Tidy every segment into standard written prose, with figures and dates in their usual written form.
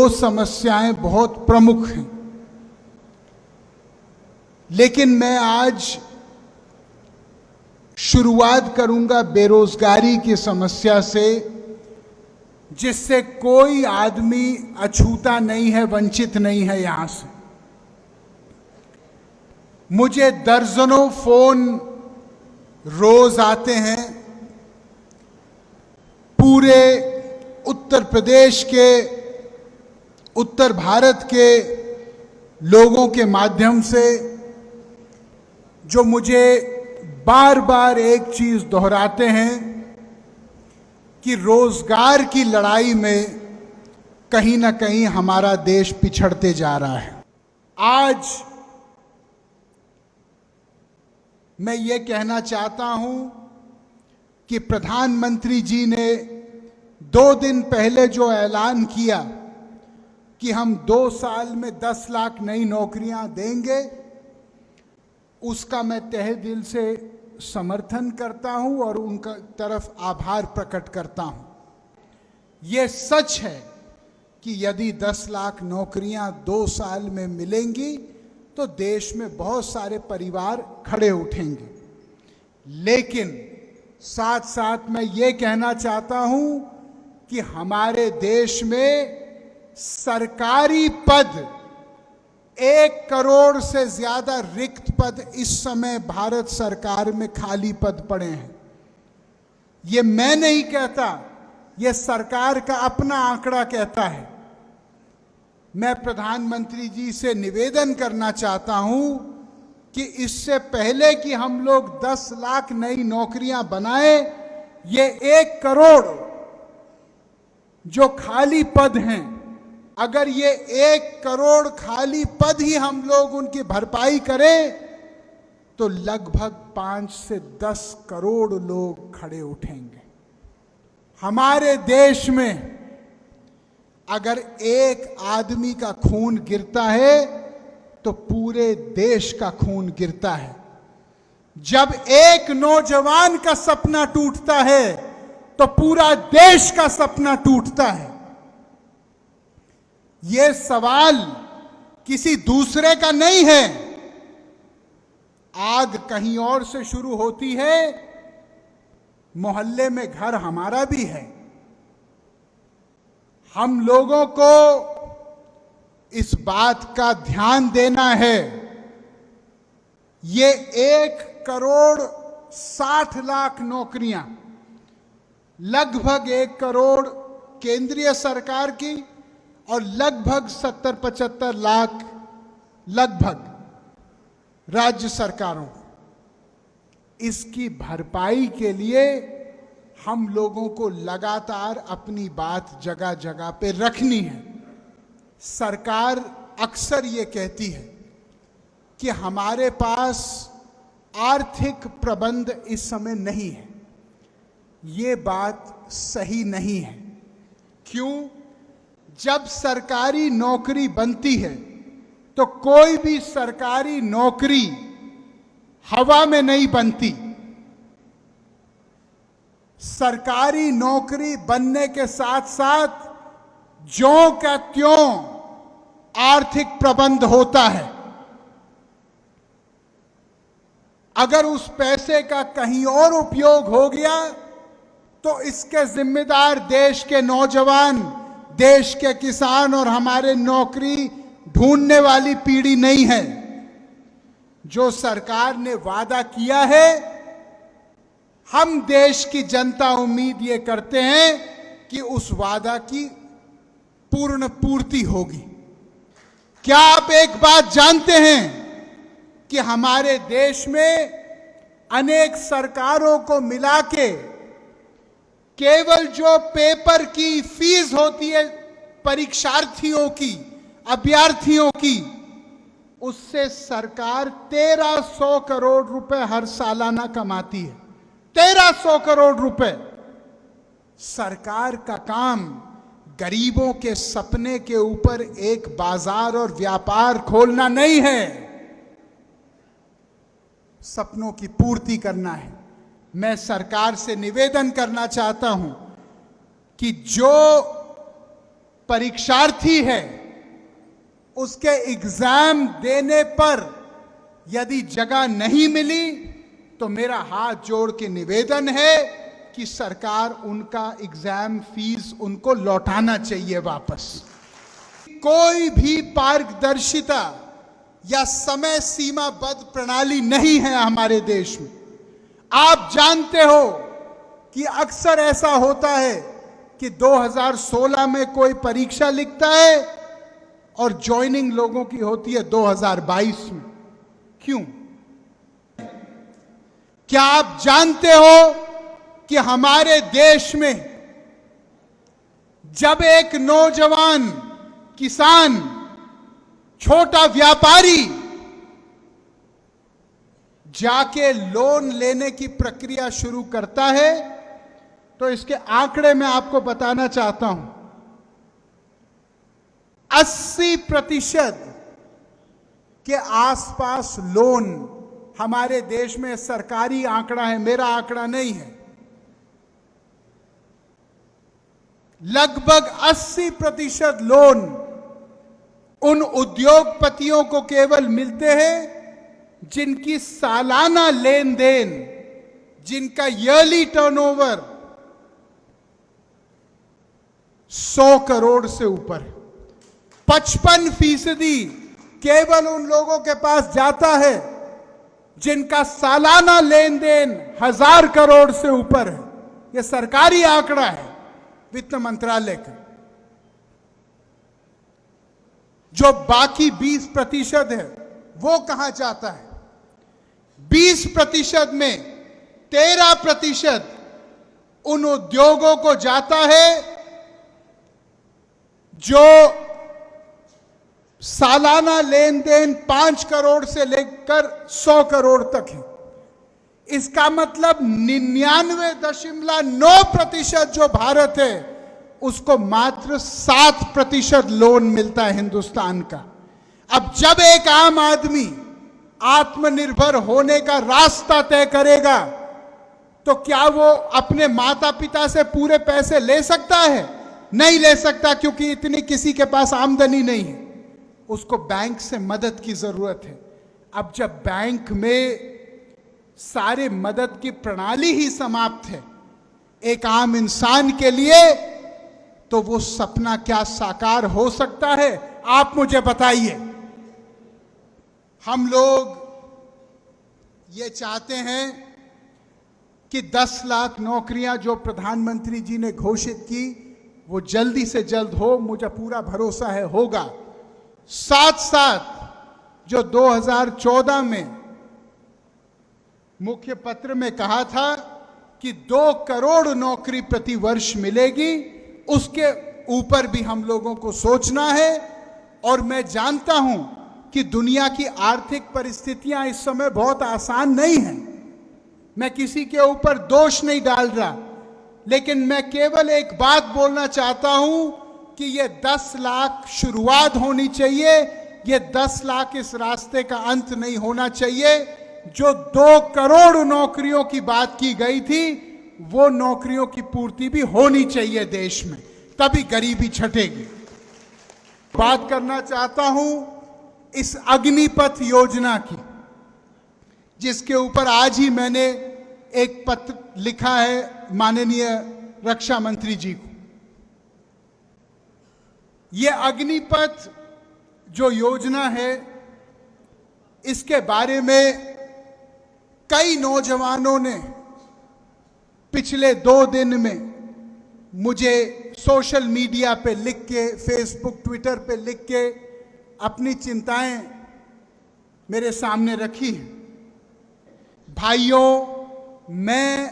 दो समस्याएं बहुत प्रमुख हैं, लेकिन मैं आज शुरुआत करूंगा बेरोजगारी की समस्या से, जिससे कोई आदमी अछूता नहीं है, वंचित नहीं है। यहां से मुझे दर्जनों फोन रोज आते हैं पूरे उत्तर प्रदेश के, उत्तर भारत के लोगों के माध्यम से, जो मुझे बार बार एक चीज दोहराते हैं कि रोजगार की लड़ाई में कहीं ना कहीं हमारा देश पिछड़ते जा रहा है। आज मैं ये कहना चाहता हूं कि प्रधानमंत्री जी ने 2 दिन पहले जो ऐलान किया कि हम 2 साल में 10 लाख नई नौकरियां देंगे, उसका मैं तहे दिल से समर्थन करता हूं और उनका तरफ आभार प्रकट करता हूं। यह सच है कि यदि 10 लाख नौकरियां 2 साल में मिलेंगी तो देश में बहुत सारे परिवार खड़े उठेंगे। लेकिन साथ साथ मैं ये कहना चाहता हूं कि हमारे देश में सरकारी पद 1 करोड़ से ज्यादा रिक्त पद इस समय भारत सरकार में खाली पद पड़े हैं। ये मैं नहीं कहता, ये सरकार का अपना आंकड़ा कहता है। मैं प्रधानमंत्री जी से निवेदन करना चाहता हूं कि इससे पहले कि हम लोग 10 लाख नई नौकरियां बनाए, ये 1 करोड़ जो खाली पद हैं, अगर ये 1 करोड़ खाली पद ही हम लोग उनकी भरपाई करें तो लगभग 5 से 10 करोड़ लोग खड़े उठेंगे। हमारे देश में अगर एक आदमी का खून गिरता है तो पूरे देश का खून गिरता है। जब एक नौजवान का सपना टूटता है तो पूरा देश का सपना टूटता है। यह सवाल किसी दूसरे का नहीं है। आग कहीं और से शुरू होती है, मोहल्ले में घर हमारा भी है। हम लोगों को इस बात का ध्यान देना है। ये 1 करोड़ 60 लाख नौकरियां, लगभग 1 करोड़ केंद्रीय सरकार की और लगभग 70-75 लाख लगभग राज्य सरकारों, इसकी भरपाई के लिए हम लोगों को लगातार अपनी बात जगह जगह पे रखनी है। सरकार अक्सर ये कहती है कि हमारे पास आर्थिक प्रबंध इस समय नहीं है। ये बात सही नहीं है। क्यों? जब सरकारी नौकरी बनती है तो कोई भी सरकारी नौकरी हवा में नहीं बनती। सरकारी नौकरी बनने के साथ साथ ज्यों का त्यों आर्थिक प्रबंध होता है। अगर उस पैसे का कहीं और उपयोग हो गया तो इसके जिम्मेदार देश के नौजवान, देश के किसान और हमारे नौकरी ढूंढने वाली पीढ़ी नहीं है। जो सरकार ने वादा किया है, हम देश की जनता उम्मीद ये करते हैं कि उस वादा की पूर्ण पूर्ति होगी। क्या आप एक बात जानते हैं कि हमारे देश में अनेक सरकारों को मिला के केवल जो पेपर की फीस होती है परीक्षार्थियों की, अभ्यर्थियों की, उससे सरकार 1300 करोड़ रुपए हर सालाना कमाती है। 1300 करोड़ रुपए। सरकार का काम गरीबों के सपने के ऊपर एक बाजार और व्यापार खोलना नहीं है, सपनों की पूर्ति करना है। मैं सरकार से निवेदन करना चाहता हूं कि जो परीक्षार्थी है, उसके एग्जाम देने पर यदि जगह नहीं मिली तो मेरा हाथ जोड़ के निवेदन है कि सरकार उनका एग्जाम फीस उनको लौटाना चाहिए वापस। कोई भी पारदर्शिता या समय सीमाबद्ध प्रणाली नहीं है हमारे देश में। आप जानते हो कि अक्सर ऐसा होता है कि 2016 में कोई परीक्षा लिखता है और ज्वाइनिंग लोगों की होती है 2022 में। क्यों? क्या आप जानते हो कि हमारे देश में जब एक नौजवान किसान, छोटा व्यापारी जाके लोन लेने की प्रक्रिया शुरू करता है तो इसके आंकड़े मैं आपको बताना चाहता हूं। 80% के आसपास लोन हमारे देश में, सरकारी आंकड़ा है, मेरा आंकड़ा नहीं है, लगभग 80% लोन उन उद्योगपतियों को केवल मिलते हैं जिनकी सालाना लेन देन, जिनका ईयरली टर्नओवर 100 करोड़ से ऊपर। 55% केवल उन लोगों के पास जाता है जिनका सालाना लेन देन 1000 करोड़ से ऊपर है। यह सरकारी आंकड़ा है वित्त मंत्रालय का। जो बाकी 20% है वो कहां जाता है? 20% में 13% उन उद्योगों को जाता है जो सालाना लेन देन 5 करोड़ से लेकर 100 करोड़ तक है। इसका मतलब 99.9% जो भारत है उसको मात्र 7% लोन मिलता है हिंदुस्तान का। अब जब एक आम आदमी आत्मनिर्भर होने का रास्ता तय करेगा तो क्या वो अपने माता पिता से पूरे पैसे ले सकता है? नहीं ले सकता, क्योंकि इतनी किसी के पास आमदनी नहीं है। उसको बैंक से मदद की जरूरत है। अब जब बैंक में सारे मदद की प्रणाली ही समाप्त है एक आम इंसान के लिए, तो वो सपना क्या साकार हो सकता है? आप मुझे बताइए। हम लोग ये चाहते हैं कि 10 लाख नौकरियां जो प्रधानमंत्री जी ने घोषित की वो जल्दी से जल्द हो। मुझे पूरा भरोसा है होगा। साथ साथ जो 2014 में मुख्य पत्र में कहा था कि 2 करोड़ नौकरी प्रति वर्ष मिलेगी, उसके ऊपर भी हम लोगों को सोचना है। और मैं जानता हूं कि दुनिया की आर्थिक परिस्थितियां इस समय बहुत आसान नहीं हैं। मैं किसी के ऊपर दोष नहीं डाल रहा, लेकिन मैं केवल एक बात बोलना चाहता हूं कि ये 10 लाख शुरुआत होनी चाहिए। ये 10 लाख इस रास्ते का अंत नहीं होना चाहिए। जो 2 करोड़ नौकरियों की बात की गई थी वो नौकरियों की पूर्ति भी होनी चाहिए देश में, तभी गरीबी छटेगी। बात करना चाहता हूं इस अग्निपथ योजना की, जिसके ऊपर आज ही मैंने एक पत्र लिखा है माननीय रक्षा मंत्री जी को। यह अग्निपथ जो योजना है, इसके बारे में कई नौजवानों ने पिछले 2 दिन में मुझे सोशल मीडिया पे लिख के, फेसबुक, ट्विटर पे लिख के अपनी चिंताएं मेरे सामने रखी। भाइयों, मैं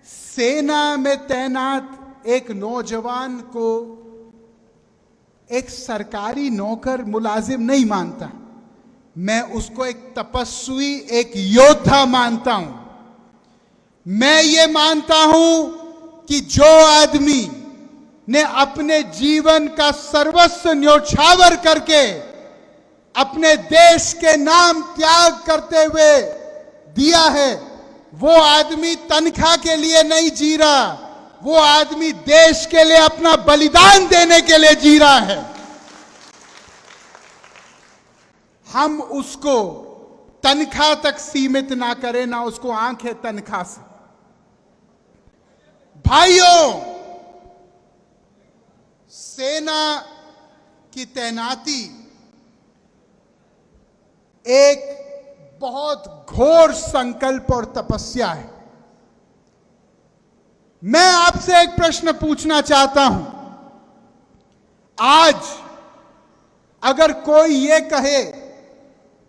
सेना में तैनात एक नौजवान को एक सरकारी नौकर मुलाजिम नहीं मानता। मैं उसको एक तपस्वी, एक योद्धा मानता हूं। मैं ये मानता हूं कि जो आदमी ने अपने जीवन का सर्वस्व न्योछावर करके अपने देश के नाम त्याग करते हुए दिया है, वो आदमी तनख्वाह के लिए नहीं जी रहा, वो आदमी देश के लिए अपना बलिदान देने के लिए जी रहा है। हम उसको तनख्वाह तक सीमित ना करें, ना उसको आंखें तनख्वाह से। भाइयों, सेना की तैनाती एक बहुत घोर संकल्प और तपस्या है। मैं आपसे एक प्रश्न पूछना चाहता हूं। आज अगर कोई ये कहे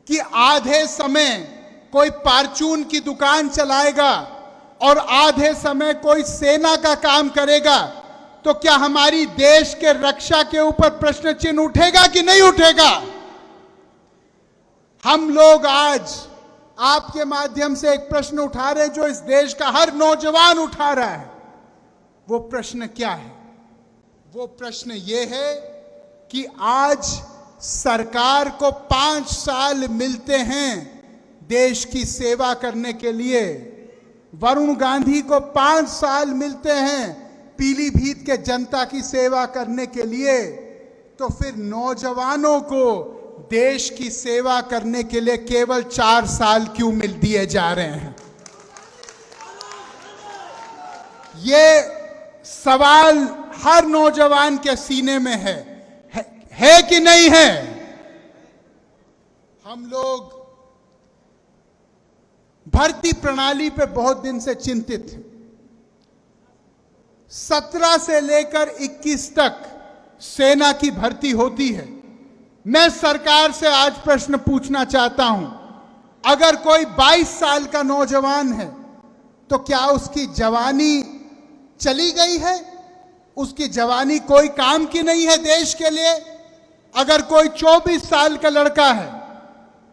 कि आधे समय कोई परचून की दुकान चलाएगा और आधे समय कोई सेना का काम करेगा, तो क्या हमारी देश के रक्षा के ऊपर प्रश्न चिन्ह उठेगा कि नहीं उठेगा? हम लोग आज आपके माध्यम से एक प्रश्न उठा रहे हैं जो इस देश का हर नौजवान उठा रहा है। वो प्रश्न क्या है? वो प्रश्न ये है कि आज सरकार को 5 साल मिलते हैं देश की सेवा करने के लिए। वरुण गांधी को 5 साल मिलते हैं पीलीभीत के जनता की सेवा करने के लिए। तो फिर नौजवानों को देश की सेवा करने के लिए केवल 4 साल क्यों मिल दिए जा रहे हैं? ये सवाल हर नौजवान के सीने में है कि नहीं है? हम लोग भर्ती प्रणाली पे बहुत दिन से चिंतित हैं। 17 से लेकर 21 तक सेना की भर्ती होती है। मैं सरकार से आज प्रश्न पूछना चाहता हूं, अगर कोई 22 साल का नौजवान है तो क्या उसकी जवानी चली गई है? उसकी जवानी कोई काम की नहीं है देश के लिए? अगर कोई 24 साल का लड़का है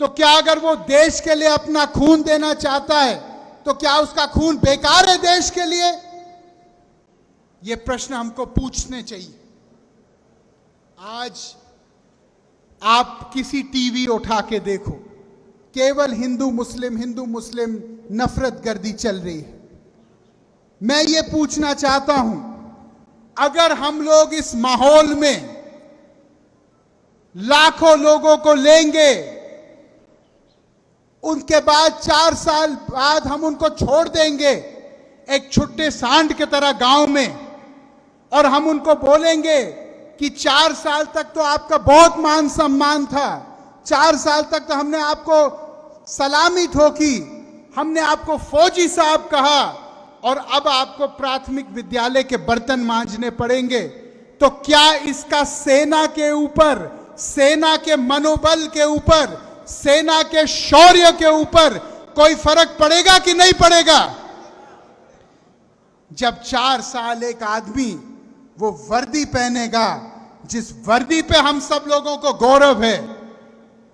तो क्या अगर वो देश के लिए अपना खून देना चाहता है तो क्या उसका खून बेकार है देश के लिए? ये प्रश्न हमको पूछने चाहिए। आज आप किसी टीवी उठा के देखो, केवल हिंदू मुस्लिम नफरत गर्दी चल रही है। मैं ये पूछना चाहता हूं, अगर हम लोग इस माहौल में लाखों लोगों को लेंगे, उनके बाद 4 साल बाद हम उनको छोड़ देंगे एक छुट्टे सांड की तरह गांव में, और हम उनको बोलेंगे कि 4 साल तक तो आपका बहुत मान सम्मान था, 4 साल तक तो हमने आपको सलामी ठोकी, हमने आपको फौजी साहब कहा, और अब आपको प्राथमिक विद्यालय के बर्तन मांजने पड़ेंगे, तो क्या इसका सेना के ऊपर, सेना के मनोबल के ऊपर, सेना के शौर्य के ऊपर कोई फर्क पड़ेगा कि नहीं पड़ेगा? जब 4 साल एक आदमी वो वर्दी पहनेगा जिस वर्दी पे हम सब लोगों को गौरव है,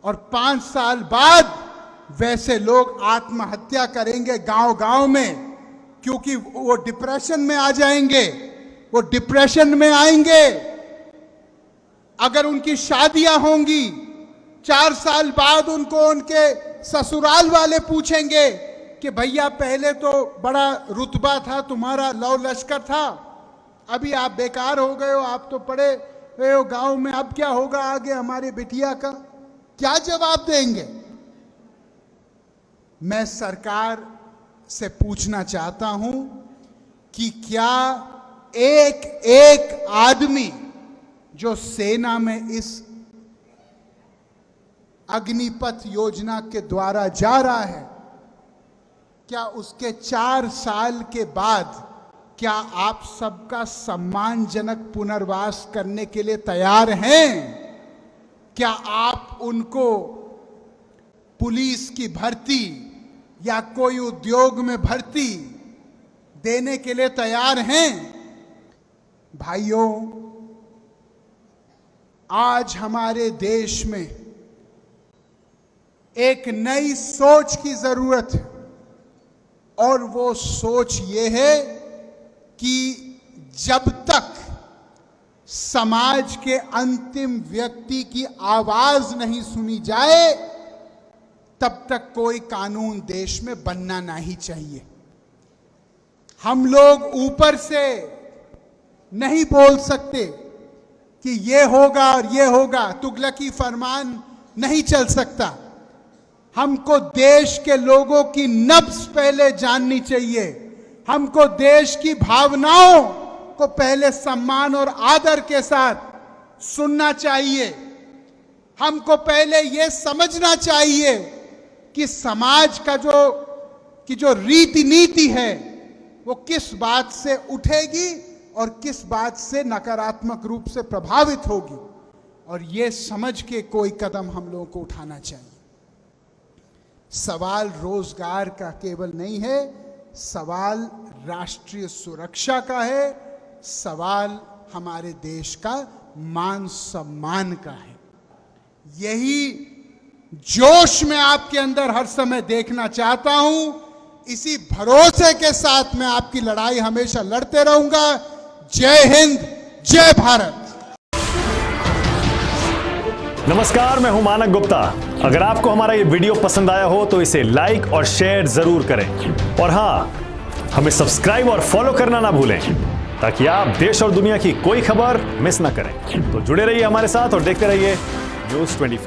और 5 साल बाद वैसे लोग आत्महत्या करेंगे गांव-गांव में, क्योंकि वो डिप्रेशन में आ जाएंगे, वो डिप्रेशन में आएंगे। अगर उनकी शादियां होंगी, 4 साल बाद उनको उनके ससुराल वाले पूछेंगे कि भैया पहले तो बड़ा रुतबा था तुम्हारा, लौ लश्कर था, अभी आप बेकार हो गए हो, आप तो पढ़े हुए हो गांव में, अब क्या होगा आगे हमारे बिटिया का? क्या जवाब देंगे? मैं सरकार से पूछना चाहता हूं कि क्या एक एक आदमी जो सेना में इस अग्निपथ योजना के द्वारा जा रहा है, क्या उसके 4 साल के बाद क्या आप सबका सम्मानजनक पुनर्वास करने के लिए तैयार हैं? क्या आप उनको पुलिस की भर्ती या कोई उद्योग में भर्ती देने के लिए तैयार हैं? भाइयों, आज हमारे देश में एक नई सोच की जरूरत है, और वो सोच ये है कि जब तक समाज के अंतिम व्यक्ति की आवाज नहीं सुनी जाए, तब तक कोई कानून देश में बनना नहीं चाहिए। हम लोग ऊपर से नहीं बोल सकते कि ये होगा और ये होगा, तुगलकी फरमान नहीं चल सकता। हमको देश के लोगों की नब्ज पहले जाननी चाहिए। हमको देश की भावनाओं को पहले सम्मान और आदर के साथ सुनना चाहिए। हमको पहले ये समझना चाहिए कि समाज का जो रीति नीति है वो किस बात से उठेगी और किस बात से नकारात्मक रूप से प्रभावित होगी, और ये समझ के कोई कदम हम लोगों को उठाना चाहिए। सवाल रोजगार का केवल नहीं है, सवाल राष्ट्रीय सुरक्षा का है, सवाल हमारे देश का मान सम्मान का है। यही जोश मैं आपके अंदर हर समय देखना चाहता हूं। इसी भरोसे के साथ मैं आपकी लड़ाई हमेशा लड़ते रहूंगा। जय हिंद, जय भारत। नमस्कार, मैं हूं मानक गुप्ता। अगर आपको हमारा ये वीडियो पसंद आया हो तो इसे लाइक और शेयर जरूर करें, और हां, हमें सब्सक्राइब और फॉलो करना ना भूलें ताकि आप देश और दुनिया की कोई खबर मिस ना करें। तो जुड़े रहिए हमारे साथ और देखते रहिए News 24।